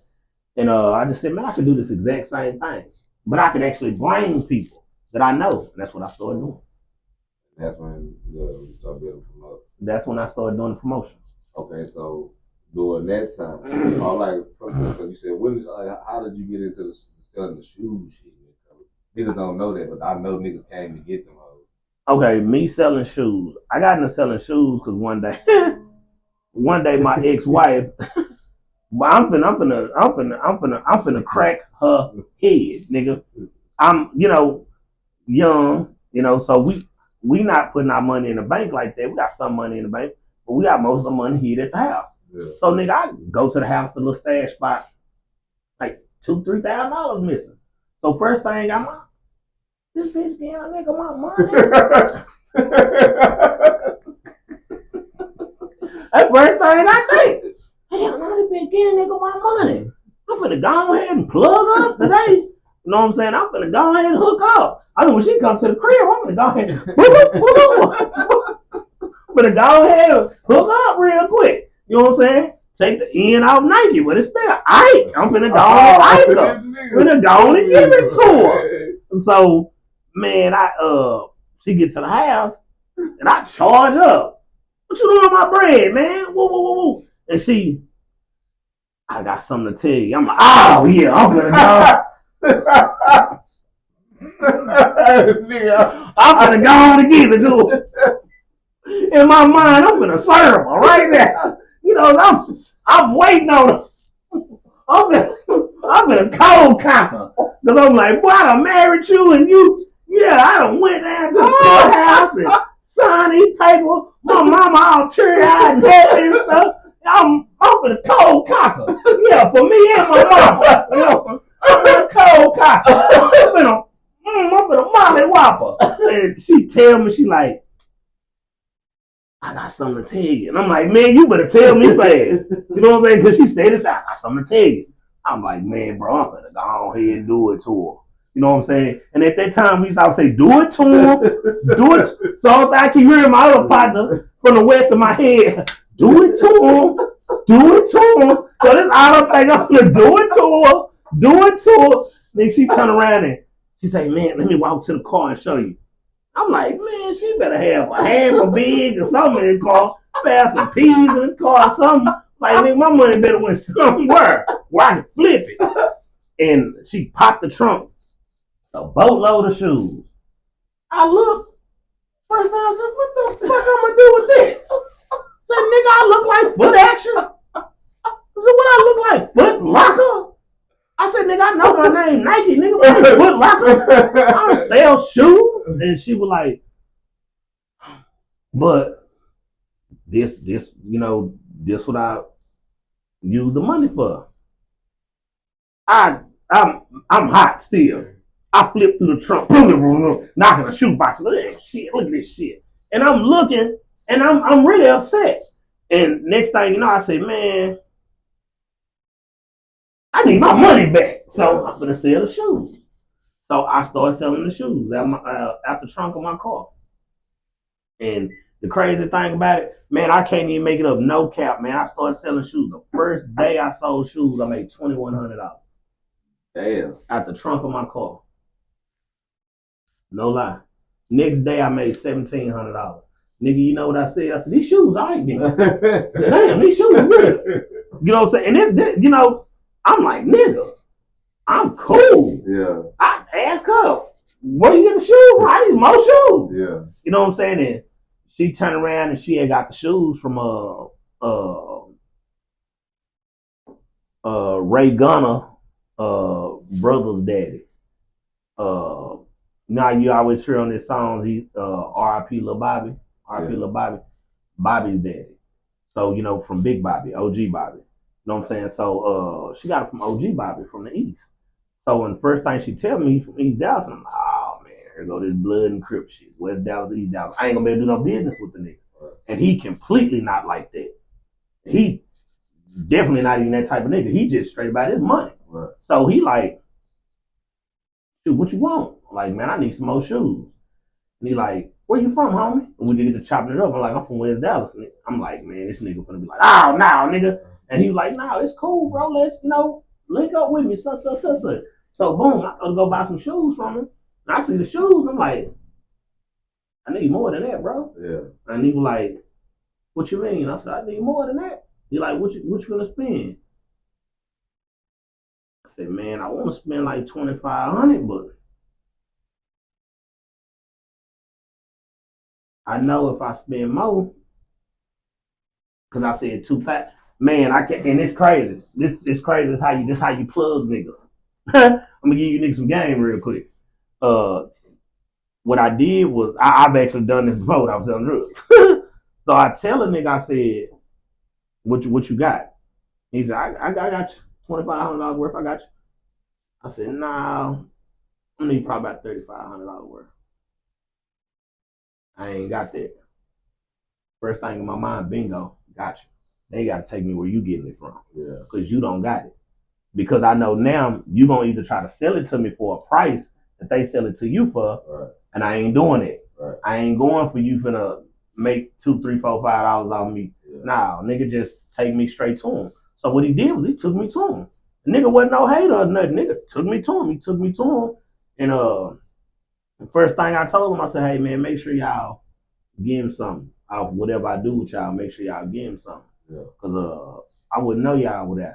Speaker 2: And I just said, man, I could do this exact same thing. But I could actually bring people that I know. And that's what I started doing.
Speaker 1: That's when you started building promotion.
Speaker 2: That's when I started doing the promotion.
Speaker 1: Okay, so during that time, because you said, how did you get into the selling the shoes shit? Niggas don't know that, but I know niggas came to get them.
Speaker 2: Okay, me selling shoes. I got into selling shoes because one day my ex-wife, I'm finna crack her head, nigga. I'm, young, so we not putting our money in the bank like that. We got some money in the bank, but we got most of the money here at the house. Yeah. So nigga, I go to the house, the little stash spot, like $2,000-3,000 missing. So first thing I'm like, this bitch getting a nigga my money. That's first thing I think. Hell no, this bitch getting a nigga my money. I'm finna go ahead and plug up today. You know what I'm saying? I'm finna go ahead and hook up. I mean, when she comes to the crib, I'm finna go ahead and I'm finna go ahead and hook up real quick. You know what I'm saying? Take the end off Nike, but it's spelled Ike. I'm finna go on Ike up. I'm finna go and give it to her. So, man, she gets to the house and I charge up. What you doing with my bread, man? Woo, woo, woo, woo. And I got something to tell you. I'm like, oh yeah, I'm finna go. I'm finna go on and give it to her. In my mind, I'm finna serve her right now. You know, I'm waiting on her. I'm finna cold conquer. Because I'm like, boy, I done married you and you, I done went down to the courthouse and signed these papers. My mama all teary-eyed and happy and stuff. I'm finna cold conquer. Yeah, for me and my mama. You know, I'm finna cold conquer. I'm finna molly whopper. And she tell me, she like, I got something to tell you. And I'm like, man, you better tell me fast. You know what I'm saying? Because she stayed aside. I got something to tell you. I'm like, man, bro, I'm going to go ahead and do it to her. You know what I'm saying? And at that time, we used to always say, do it to him. Do it. So I keep hearing my other partner from the west of my head, do it to him. Do it to him. So this all I'm thinking, I'm going to do it to her. Do it to her. Then she turn around and She say, man, let me walk to the car and show you. I'm like, man, she better have a hammer big or something in the car. Better have some peas in the car or something. Like, nigga, my money better went somewhere where I can flip it. And she popped the trunk, a boatload of shoes. I looked, first time I said, what the fuck I'm gonna do with this? I said, nigga, I look like foot action. I said, what I look like? Foot locker? I said, nigga, I know my name Nike, nigga, but Foot Locker. I don't sell shoes. And she was like, but this, this what I use the money for. I'm hot still. I flip through the trunk, knocking a shoebox. Look at that shit. Look at this shit. And I'm looking, and I'm really upset. And next thing you know, I say, man, I need my money back. So I'm gonna sell the shoes. So I started selling the shoes out the trunk of my car. And the crazy thing about it, man, I can't even make it up. No cap, man. I started selling shoes. The first day I sold shoes, I made $2,100.
Speaker 1: Damn.
Speaker 2: Out the trunk of my car. No lie. Next day I made $1,700. Nigga, you know what I said? I said, these shoes, I ain't nigga. Damn, these shoes real. You know what I'm saying? And this, I'm like, nigga, I'm cool.
Speaker 1: Yeah.
Speaker 2: I asked her, where you get the shoes from? I need more shoes.
Speaker 1: Yeah.
Speaker 2: You know what I'm saying? And she turned around and she had got the shoes from Ray Gunner, brother's daddy. Now you always hear on this song, he R.I.P. Lil Bobby. R.I.P. Lil Bobby. Bobby's daddy. So, from Big Bobby, OG Bobby. You know what I'm saying? So she got it from OG Bobby from the East. So when the first thing she tell me from East Dallas, I'm like, oh man, here go this blood and Crip shit. West Dallas, East Dallas. I ain't gonna be able to do no business with the nigga. Right. And he completely not like that. He definitely not even that type of nigga. He just straight about his money. Right. So he like, dude, what you want? Like, man, I need some more shoes. And he like, where you from, homie? And we get to chopping it up. I'm like, I'm from West Dallas. And I'm like, man, this nigga gonna be like, oh, no, nigga. And he was like, no, it's cool, bro. Let's, link up with me. So boom, I go buy some shoes from him. And I see the shoes. I'm like, I need more than that, bro. Yeah. And he was like, what you mean? I said, I need more than that. He like, what you gonna spend? I said, man, I want to spend like $2,500, but I know if I spend more, because I said 2,000. Man, I can't, and it's crazy. This is crazy. This how you plug niggas. I'm gonna give you niggas some game real quick. What I did was I've actually done this before when I was selling drugs. So I tell a nigga, I said, what you got? He said, I got you $2,500 worth. I got you. I said, nah, I need probably about $3,500 worth. I ain't got that. First thing in my mind, bingo, got you. They got to take me where you getting it from. Yeah. Because you don't got it. Because I know now you going to either try to sell it to me for a price that they sell it to you for, right. And I ain't doing it. Right. I ain't going for you finna make $2, $3, $4, $5 off me. Yeah. Nah, nigga just take me straight to him. So what he did was he took me to him. The nigga wasn't no hater or nothing. Nigga took me to him. He took me to him. And the first thing I told him, I said, hey man, make sure y'all give him something. Whatever I do with y'all, make sure y'all give him something. Yeah. Cause I wouldn't know y'all without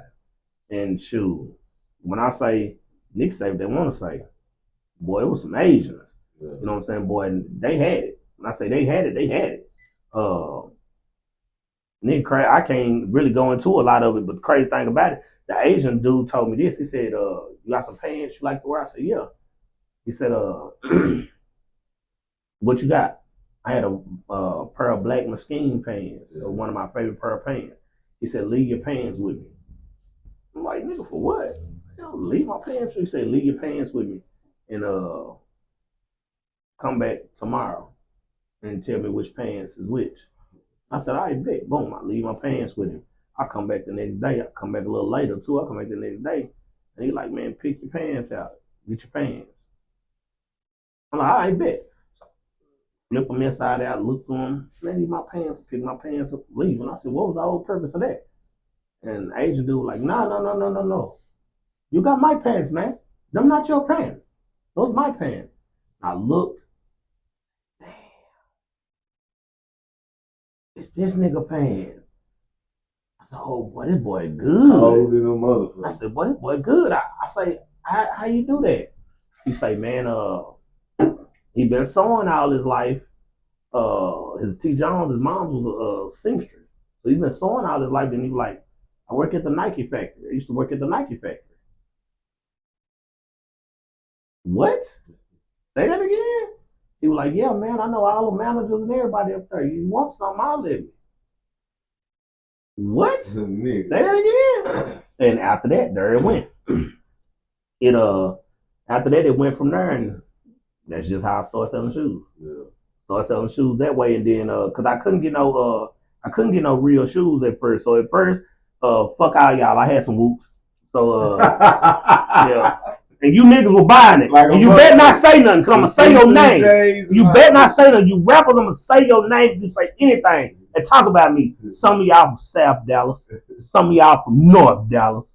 Speaker 2: it. And shoot, when I say niggas say what they want to say, boy, it was some Asians. Yeah. You know what I'm saying, boy? And they had it. When I say they had it, they had it. Nigga, I can't really go into a lot of it, but the crazy thing about it, the Asian dude told me this. He said, you got some pants you like to wear? I said, yeah. He said, what you got? I had a pair of black Mesquite pants, one of my favorite pair of pants. He said, leave your pants with me. I'm like, nigga, for what? Leave my pants with me. He said, leave your pants with me and come back tomorrow and tell me which pants is which. I said, all right, bet. Boom, I leave my pants with him. I come back the next day. I come back a little later too. I come back the next day. And he like, man, pick your pants out. Get your pants. I'm like, all right, bet. Flip them inside out, look through them. Man, leave my pants, pick my pants up, leave. And I said, what was the whole purpose of that? And the Asian dude was like, no. You got my pants, man. Them not your pants. Those my pants. I looked, damn, it's this nigga pants. I said, oh boy, this boy good.
Speaker 1: Cold in a motherfucker.
Speaker 2: I said, boy, this boy good. I say, how you do that? He say, man, he been sewing all his life. His T. Jones, his mom was a seamstress. So he's been sewing all his life, and he was like, I work at the Nike factory. I used to work at the Nike factory. What? Say that again? He was like, yeah, man, I know all the managers and everybody up there. You want something, I'll let me. What? Say that again? And after that, there it went. After that, it went from there, and that's just how I started selling shoes.
Speaker 1: Yeah.
Speaker 2: Started selling shoes that way, and then cause I couldn't get no real shoes at first. So at first, fuck all y'all, I had some whoops. So yeah. And you niggas were buying it. Like and you better not say nothing, because I'm going to say your name. You better not say nothing. You rappers, I'm going to say your name. You say anything and talk about me. Some of y'all from South Dallas. Some of y'all from North Dallas.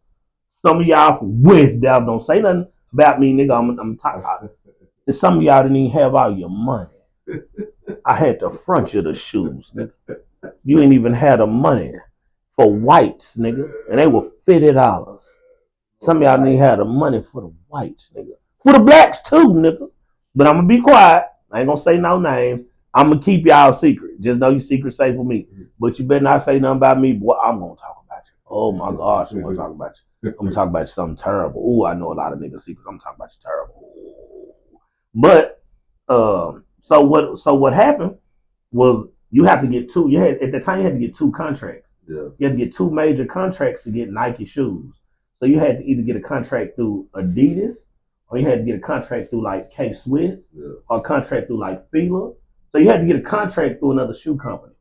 Speaker 2: Some of y'all from West Dallas. Don't say nothing about me, nigga. I'm talking about it. And some of y'all didn't even have all your money. I had to front you the shoes, nigga. You ain't even had the money for whites, nigga. And they were $50. Some of y'all didn't have the money for the whites, nigga. For the blacks too, nigga. But I'm gonna be quiet. I ain't gonna say no names. I'm gonna keep y'all secret. Just know your secret safe with me. But you better not say nothing about me, boy. I'm gonna talk about you. Oh my gosh, I'm gonna talk about you. I'm gonna talk about you something terrible. Ooh, I know a lot of niggas' secrets. I'm talking about you terrible. Ooh. But so what happened was you have to get two. You had at the time you had to get two contracts.
Speaker 1: Yeah.
Speaker 2: You had to get two major contracts to get Nike shoes. So you had to either get a contract through Adidas, or you had to get a contract through like K-Swiss, or a contract through like Fila. So you had to get a contract through another shoe company.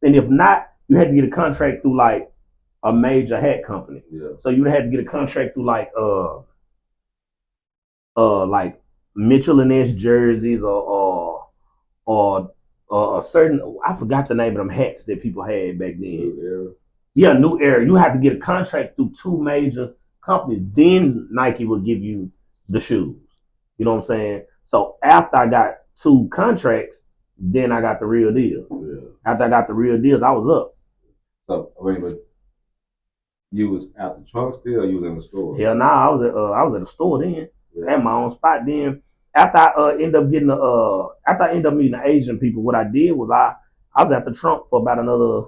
Speaker 2: And if not, you had to get a contract through like a major hat company.
Speaker 1: Yeah.
Speaker 2: So you would have to get a contract through like Mitchell and Ness jerseys or a certain, I forgot the name of them hats that people had back then. Yeah, New Era. You have to get a contract through two major companies. Then Nike will give you the shoes. You know what I'm saying? So after I got two contracts, then I got the real deal.
Speaker 1: Yeah.
Speaker 2: After I got the real deals, I was up.
Speaker 1: So wait, but you was out the trunk still, or you was in the store?
Speaker 2: Hell nah, I was at the store then. I had my own spot then. After I end up getting after I end up meeting the Asian people, what I did was I was at the trunk for about another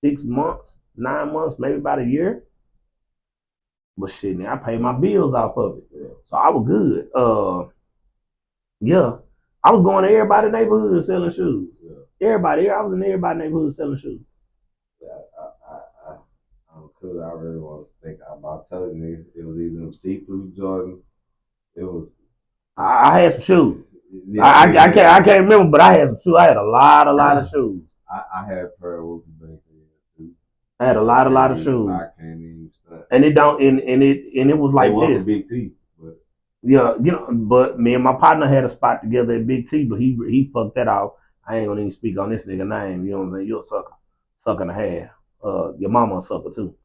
Speaker 2: 6 months, 9 months, maybe about a year. But shit, man, I paid my bills off of it.
Speaker 1: Yeah.
Speaker 2: So I was good. Yeah. I was going to everybody's neighborhood selling shoes. Yeah. I was in everybody's neighborhood selling shoes.
Speaker 1: Yeah, I really want to think about telling you it was either them see-through Jordan. It was.
Speaker 2: I had some shoes.
Speaker 1: Yeah,
Speaker 2: I can't remember, but I had some shoes. I had a lot of shoes.
Speaker 1: I had a pair of Whoopi back then.
Speaker 2: I had a lot of shoes.
Speaker 1: I can't even start.
Speaker 2: And it was like this.
Speaker 1: Big T, but
Speaker 2: yeah, but me and my partner had a spot together at Big T, but he fucked that off. I ain't gonna even speak on this nigga name. You know what I'm saying? You're a sucker and a half. Your mama a sucker too.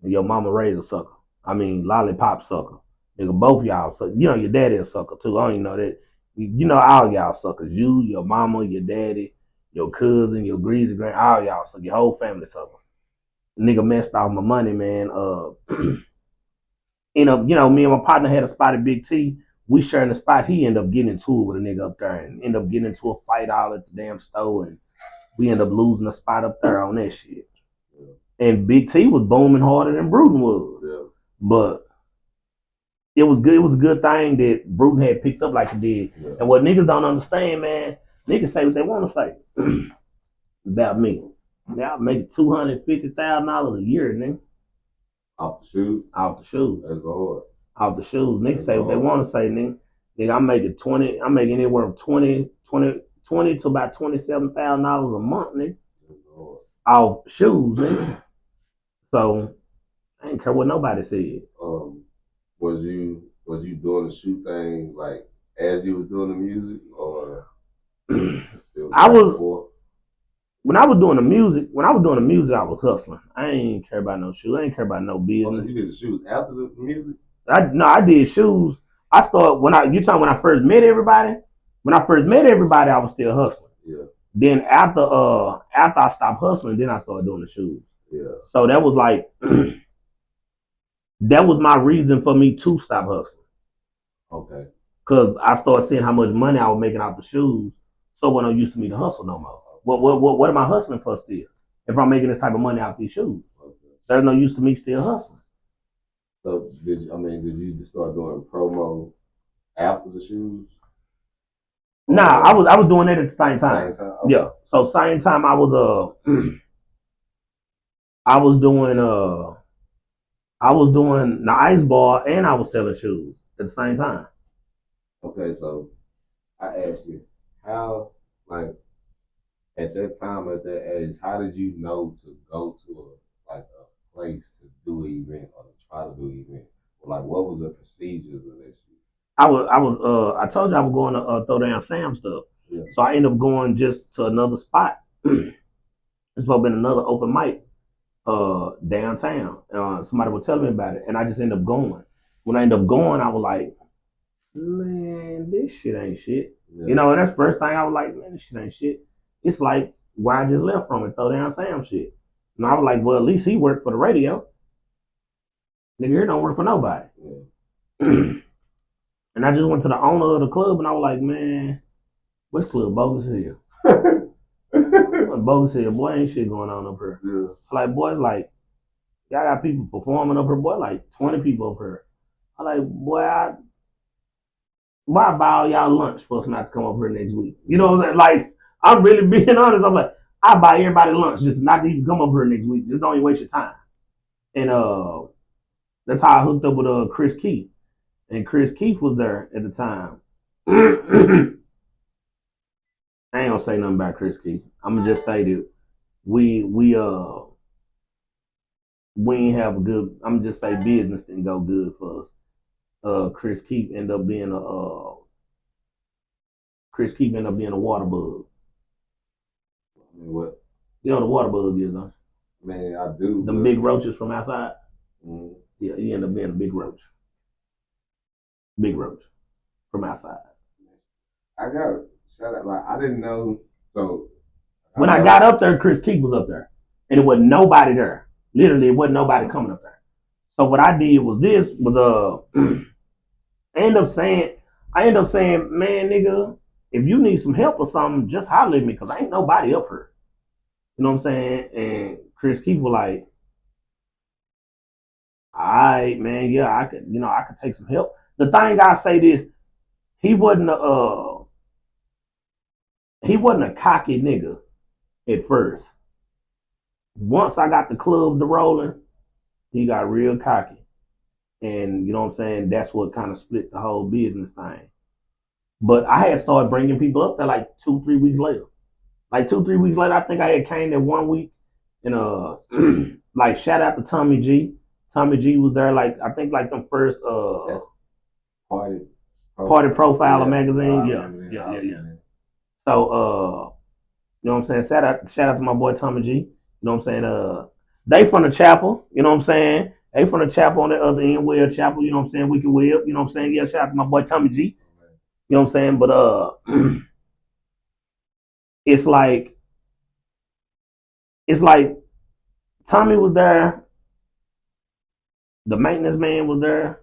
Speaker 2: And your mama raised a sucker. I mean, lollipop sucker. Nigga, both y'all sucker. You know your daddy a sucker too. I don't even know that. You know all y'all suckers. You, your mama, your daddy, your cousin, your greasy grand, all y'all sucker. Your whole family sucker. Nigga messed off my money, man. Me and my partner had a spot at Big T. We sharing the spot. He ended up getting into it with a nigga up there and ended up getting into a fight all at the damn store. And we ended up losing a spot up there on that shit. Yeah. And Big T was booming harder than Bruton was. Yeah. But it was good. It was a good thing that Bruton had picked up like he did. Yeah. And what niggas don't understand, man, niggas say what they want to say about me. Now I make $250,000 a year, nigga.
Speaker 1: Off the shoes?
Speaker 2: Off the shoes.
Speaker 1: That's hard.
Speaker 2: Off the shoes. Niggas say what they want to say, nigga. Nigga, I'm making anywhere from 20 to about $27,000 a month, nigga. Off shoes, nigga. So I ain't care what nobody said.
Speaker 1: Was you doing the shoe thing like as you was doing the music, or
Speaker 2: I was when I was doing the music, I was hustling. I ain't care about no shoes. I ain't care about no business.
Speaker 1: Oh, so you did the shoes after the music?
Speaker 2: I did shoes. I started when I first met everybody. When I first met everybody, I was still hustling.
Speaker 1: Yeah.
Speaker 2: Then after I stopped hustling, then I started doing the shoes.
Speaker 1: Yeah.
Speaker 2: So that was like that was my reason for me to stop hustling.
Speaker 1: Okay.
Speaker 2: Cause I started seeing how much money I was making off the shoes. So it wasn't no use to me to hustle no more. What am I hustling for still? If I'm making this type of money off these shoes,
Speaker 1: Okay.
Speaker 2: there's no use to me still hustling.
Speaker 1: So did you just start doing promo after the shoes?
Speaker 2: Nah, I was doing it at the same time.
Speaker 1: Same time? Okay.
Speaker 2: Yeah. So same time I was doing the ice bar and I was selling shoes at the same time.
Speaker 1: Okay, so I asked you, how, like, at that time, at that age, how did you know to go to a place to do an event or to try to do an event? Like, what was the procedures of that shit?
Speaker 2: I told you I was going to throw down Sam stuff.
Speaker 1: Yeah.
Speaker 2: So I ended up going just to another spot. It's supposed to be another open mic downtown. Somebody was telling me about it, and I just ended up going. When I ended up going, I was like, man, this shit ain't shit.
Speaker 1: Yeah.
Speaker 2: You know, and that's the first thing I was like, man, this shit ain't shit. It's like where I just left from and throw down Sam shit. And I was like, well, at least he worked for the radio. Nigga here don't work for nobody.
Speaker 1: Yeah.
Speaker 2: And I just went to the owner of the club and I was like, man, what's club bogus here? Bogus here, boy, ain't shit going on up here.
Speaker 1: Yeah.
Speaker 2: Like, boy, it's like, y'all got people performing up here, boy, like 20 people up here. I like, boy, why buy all y'all lunch for us not to come up here next week? You know what I'm saying? Like, I'm really being honest. I'm like, I buy everybody lunch just not to even come up here next week. Just don't even waste your time. And that's how I hooked up with Chris Keith. And Chris Keith was there at the time. I ain't gonna say nothing about Chris Keith. I'm gonna just say that we ain't have a good. I'm gonna just say business didn't go good for us. Chris Keith ended up being a water bug.
Speaker 1: I mean, what?
Speaker 2: You know what a water bug is, huh?
Speaker 1: Man, I do.
Speaker 2: Them big roaches from outside.
Speaker 1: Mm-hmm.
Speaker 2: Yeah, he ended up being a big roach. Big roach from outside.
Speaker 1: I got it. Shout out. Like, I didn't know. So
Speaker 2: when I got up there, Chris Keith was up there, and it wasn't nobody there. Literally, it wasn't nobody coming up there. So what I did was I end up saying, man, nigga, if you need some help or something, just holler at me, because ain't nobody up here. You know what I'm saying? And Chris Keith was like, all right, man, yeah, I could take some help. The thing I say this, he wasn't a cocky nigga at first. Once I got the club to rolling, he got real cocky. And you know what I'm saying? That's what kind of split the whole business thing. But I had started bringing people up there like 2-3 weeks later. Like 2-3 weeks later, I think I had came there 1 week, and like shout out to Tommy G. Tommy G was there like I think like them first
Speaker 1: That's party
Speaker 2: profiler magazine. Yeah. So you know what I'm saying? Shout out to my boy Tommy G. You know what I'm saying? They from the chapel, you know what I'm saying? They from the chapel on the other end, Well Chapel, you know what I'm saying? We can whip, you know what I'm saying? Yeah, shout out to my boy Tommy G. You know what I'm saying? But it's like Tommy was there, the maintenance man was there,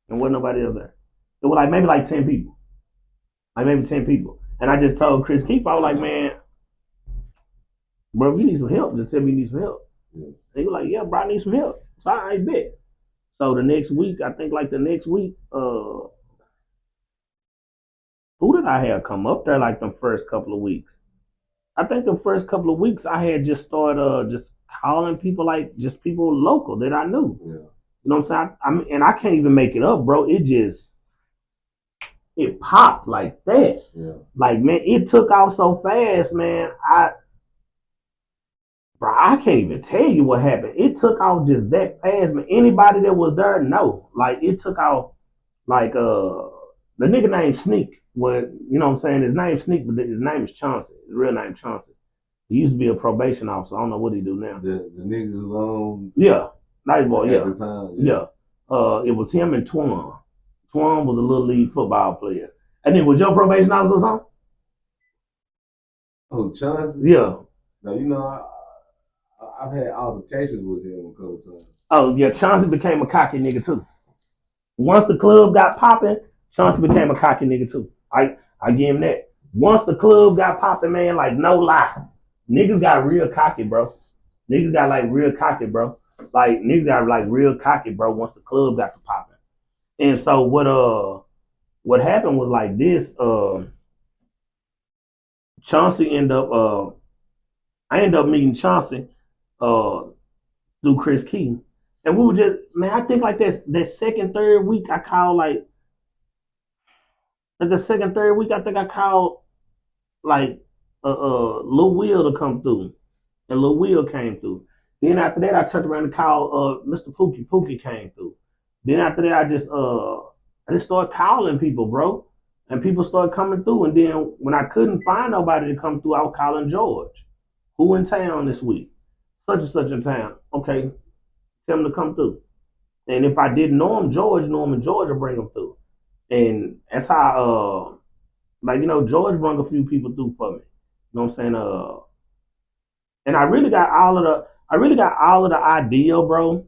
Speaker 2: and wasn't nobody else there. It was like maybe like 10 people. Like maybe 10 people. And I just told Chris Keith, I was like, man, bro, if you need some help, just tell me you need some help. Yeah. He was like, yeah, bro, I need some help. So I bet. So the next week, I think like the next week, who did I have come up there like the first couple of weeks? I think the first couple of weeks I had just started just calling people like just people local that I knew. Yeah. You know what I'm saying? And I can't even make it up, bro. It popped like that. Yeah. Like, man, it took off so fast, man. I can't even tell you what happened. It took off just that fast, man. Anybody that was there, no. Like, it took off like the nigga named Sneak. What, you know what I'm saying? His name's Sneak, but his name is Chauncey. His real name Chauncey. He used to be a probation officer. I don't know what he do now.
Speaker 1: The niggas alone.
Speaker 2: Yeah. Nice boy, yeah.
Speaker 1: At the time,
Speaker 2: yeah. It was him and Twan. Twan was a little league football player. And then was your probation officer or something?
Speaker 1: Oh, Chauncey?
Speaker 2: Yeah.
Speaker 1: No, I've had altercations with him a couple times.
Speaker 2: Oh yeah, Chauncey became a cocky nigga too. Once the club got popping, Chauncey became a cocky nigga too. I give him that. Once the club got popping, man, like no lie, niggas got real cocky, bro. Niggas got like real cocky, bro. Like niggas got like real cocky, bro. Once the club got to popping, and so what happened was like this. Chauncey ended up. I ended up meeting Chauncey uh, through Chris Key, and we were just man. I think like that second third week, I called like the second third week. I think I called like Lil Will to come through, and Lil Will came through. Then after that, I turned around and called Mr. Pookie. Pookie came through. Then after that, I just started calling people, bro, and people started coming through. And then when I couldn't find nobody to come through, I was calling George. Who in town this week? Such and such in town. Okay, tell him to come through. And if I didn't know him, George knew him, and George would bring him through. And that's how George brought a few people through for me. You know what I'm saying? And I really got all of the idea, bro. There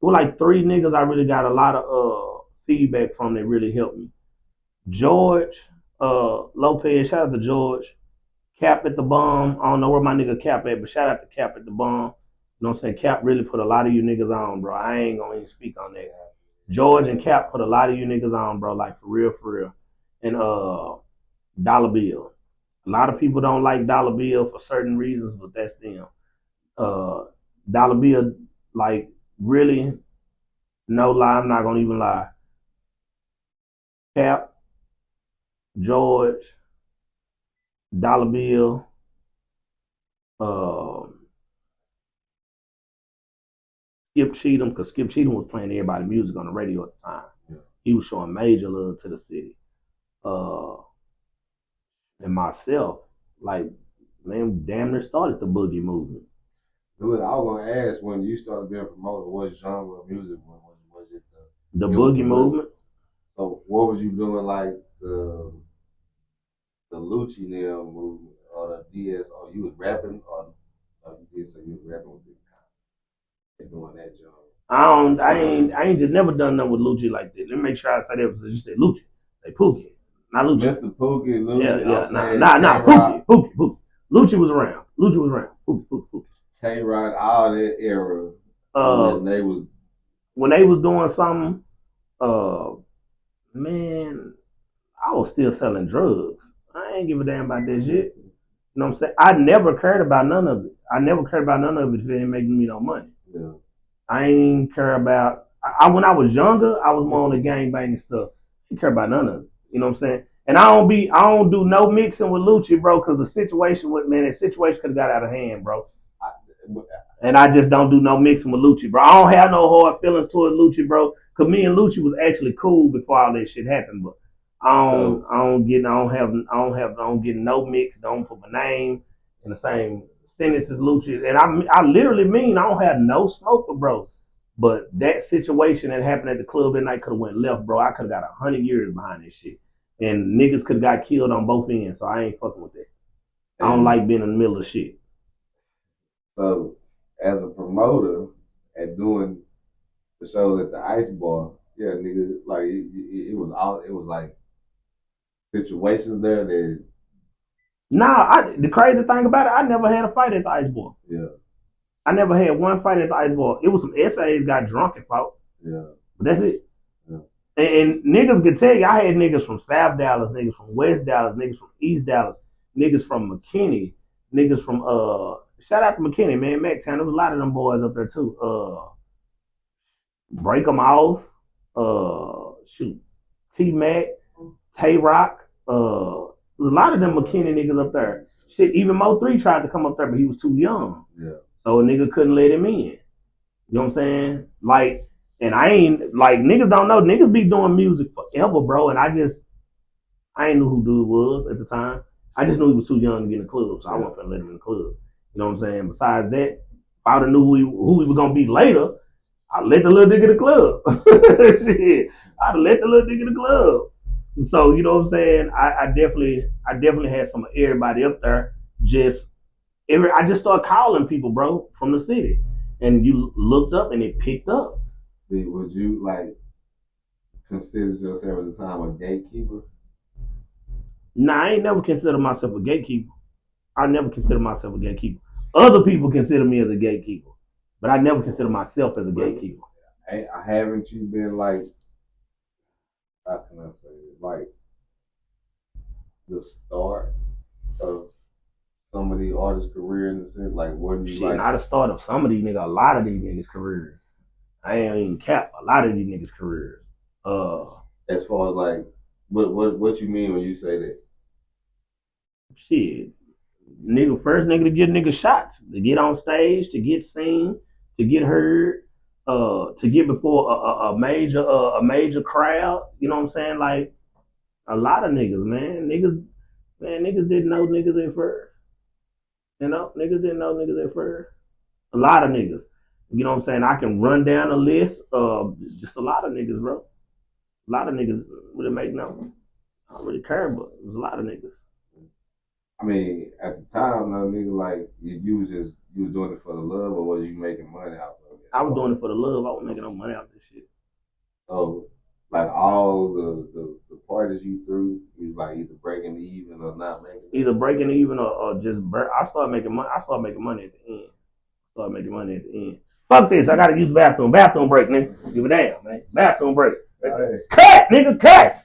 Speaker 2: were like three niggas I really got a lot of feedback from that really helped me. George, Lopez, shout out to George. Cap at the bomb. I don't know where my nigga Cap at, but shout out to Cap at the bomb. You know what I'm saying? Cap really put a lot of you niggas on, bro. I ain't gonna even speak on that. George and Cap put a lot of you niggas on, bro. Like for real, for real. And Dollar Bill. A lot of people don't like Dollar Bill for certain reasons, but that's them. Uh, Dollar Bill, like really, no lie, I'm not gonna even lie. Cap, George, Dollar Bill, uh, Skip Cheatham, because Skip Cheatham was playing everybody's music on the radio at the time.
Speaker 1: Yeah.
Speaker 2: He was showing major love to the city. Uh, and myself, like, man, damn near started the boogie movement.
Speaker 1: Look, I was gonna ask when you started being promoted, what genre of music was it?
Speaker 2: The boogie movement.
Speaker 1: So what was you doing like the Lucci Nail movement or the DS? Or you was rapping or you did so you was rapping with this kind doing that genre?
Speaker 2: I ain't just never done nothing with Lucci like that. Let me make sure I say that because you said Lucci. Say Pookie. Not Lucci.
Speaker 1: Mr. Pookie, Lucci,
Speaker 2: yeah, Pookie. Lucci was around. Pookie.
Speaker 1: K-Rock, all that era.
Speaker 2: When they was doing something, man, I was still selling drugs. I ain't give a damn about that shit. You know what I'm saying? I never cared about none of it. I never cared about none of it if it ain't making me no money.
Speaker 1: Yeah.
Speaker 2: I ain't care about. When I was younger, I was more on the gang banging stuff. I didn't care about none of it. You know what I'm saying? And I don't do no mixing with Lucci, bro, because the situation that situation could have got out of hand, bro. And I just don't do no mixing with Lucci, bro. I don't have no hard feelings toward Lucci, bro, because me and Lucci was actually cool before all that shit happened. But I don't get no mix. Don't put my name in the same sentence as Lucci. And I literally mean I don't have no smoke for bro. But that situation that happened at the club that night could have went left, bro. I could have got 100 years behind this shit. And niggas could have got killed on both ends, so I ain't fucking with that. I don't like being in the middle of shit.
Speaker 1: So, as a promoter and doing the shows at the Ice Bar, yeah, nigga, like it was like situations there that.
Speaker 2: Nah, the crazy thing about it, I never had a fight at the Ice Bar.
Speaker 1: Yeah.
Speaker 2: I never had one fight at the Ice Bar. It was some essays got drunk and fought.
Speaker 1: Yeah.
Speaker 2: But that's it.
Speaker 1: Yeah.
Speaker 2: And niggas could tell you, I had niggas from South Dallas, niggas from West Dallas, niggas from East Dallas, niggas from McKinney, niggas from shout out to McKinney, man, McTown. There was a lot of them boys up there too. Break them off. T Mac, Tay Rock. A lot of them McKinney niggas up there. Shit, even Mo 3 tried to come up there, but he was too young.
Speaker 1: Yeah.
Speaker 2: So a nigga couldn't let him in. You know what I'm saying? Like, and I ain't like niggas don't know. Niggas be doing music forever, bro. And I ain't knew who dude was at the time. I just knew he was too young to get in the club, so I wasn't gonna let him in the club. You know what I'm saying? Besides that, if I would have knew who he was gonna be later, I let the little nigga in the club. Shit, I let the little nigga in the club. So you know what I'm saying? I definitely had some of everybody up there. I just started calling people, bro, from the city, and you looked up and it picked up.
Speaker 1: Would you like consider yourself at the time a gatekeeper?
Speaker 2: Nah, I ain't never considered myself a gatekeeper. I never consider myself a gatekeeper. Other people consider me as a gatekeeper, but I never consider myself as a gatekeeper.
Speaker 1: Haven't you been like, how can I say it? Like the start of some of the artists' career in the sense, like what do you
Speaker 2: Shit,
Speaker 1: like?
Speaker 2: not the start of some of these niggas, a lot of these niggas' careers. I ain't even cap a lot of these niggas' careers. Uh,
Speaker 1: As far as like, what you mean when you say that?
Speaker 2: Shit, nigga, first nigga to get nigga shots, to get on stage, to get seen, to get heard, to get before a major crowd. You know what I'm saying? Like a lot of niggas, niggas didn't know niggas at first. You know, niggas didn't know niggas at first. A lot of niggas. You know what I'm saying? I can run down a list of just a lot of niggas, bro. A lot of niggas really make no. I don't really care, but there's a lot of niggas.
Speaker 1: I mean, at the time, no nigga, like you was doing it for the love, or was you making money out of it?
Speaker 2: I was doing it for the love. I wasn't making no money out of this shit.
Speaker 1: So, like all the parties you threw, you was like either breaking even or not making it.
Speaker 2: Either breaking even or just I started making money. I started making money at the end. Started making money at the end. Fuck this. I gotta use the bathroom. Bathroom break, nigga. Give a damn, man. Bathroom break.
Speaker 1: Right.
Speaker 2: Cut, nigga, cut.